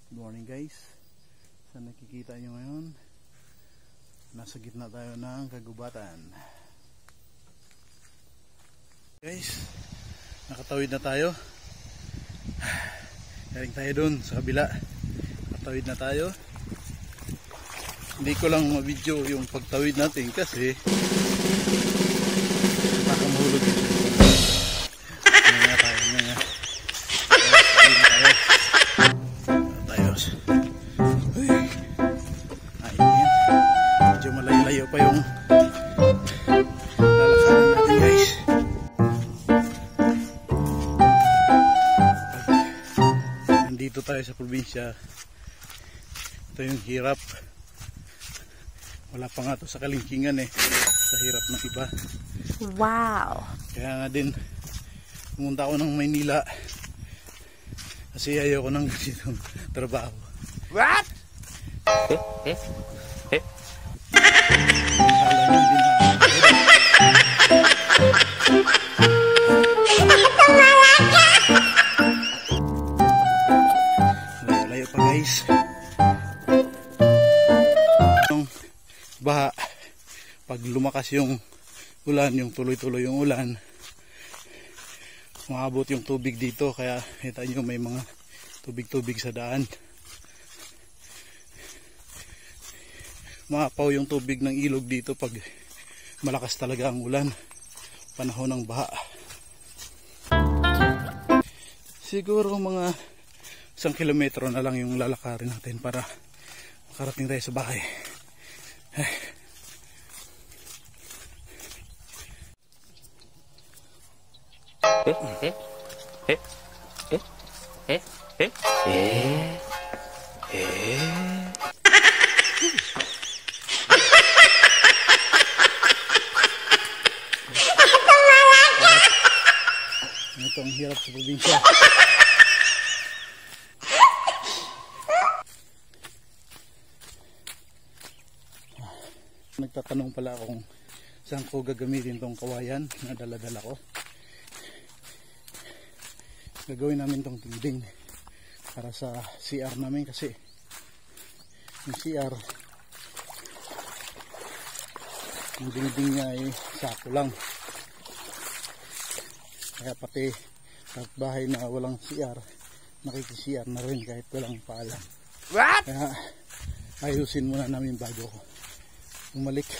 Good morning guys. Sa nakikita nyo ngayon, nasa gitna tayo ng kagubatan. Guys, nakatawid na tayo. Galing tayo dun sa kabila. Nakatawid na tayo. Hindi ko lang ma-video yung pagtawid natin kasi baka mahulog yun. Medyo malayo pa yung lalakaran natin guys. Nandito tayo sa probinsya, ito yung hirap. Wala pa nga ito sa kalingkingan sa hirap ng iba. Wow! Kaya nga din pumunta ako ng Maynila kasi ayaw ko ng ganitong trabaho. What? Layo-layo pa guys. Yung baha, pag lumakas yung ulan, yung tuloy-tuloy yung ulan, maabot yung tubig dito, kaya kita nyo may mga tubig-tubig sa daan. Maapaw yung tubig ng ilog dito pag malakas talaga ang ulan, panahon ng baha. Siguro mga 1 kilometro na lang yung lalakarin natin para makarating tayo sa bahay. Ito ang hirap sa probinsya. Nagtatanong pala kung saan ko gagamitin tong kawayan na dala-dala ko. Gagawin namin tong dingding para sa CR namin kasi yung CR, yung dingding niya ay sako lang. Kaya pati sa bahay na walang CR, nakiki-CR na rin kahit walang paalam. What? Kaya ayusin muna namin bago umalik.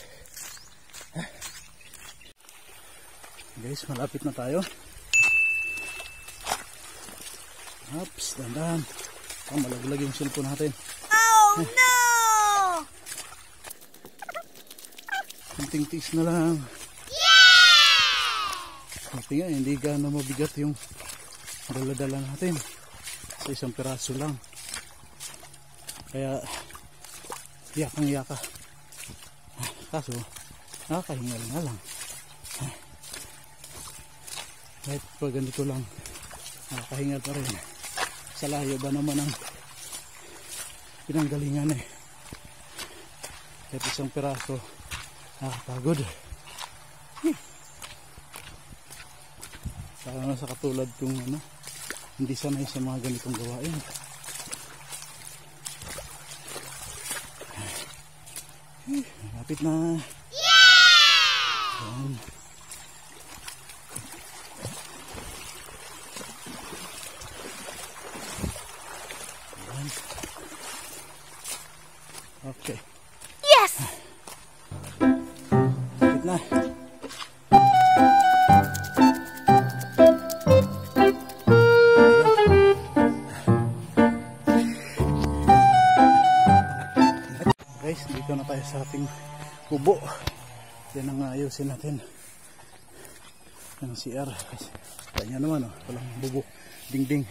Guys, malapit na tayo. Ups, dandan. Malaglag yung cellphone natin. Oh no! Kunting tiis na lang. Buti nga, hindi gaano mabigat yung dala-dala natin. Sa isang piraso lang. Kaya yakang-yaka. Kaso nakakahingal nga lang. Kahit pag ganito lang, nakakahingal pa rin. Sa layo ba naman ang pinanggalingan kahit isang piraso, nakakapagod. Saka sa katulad kung hindi sanay sa mga ganitong gawain. Malapit na. Ayan. Ayan. Okay. Yes! Malapit na. Guys, dito na tayo sa ating kubo. Yan ang ayusin natin ng CR. Kanya naman walang bubo, dingding.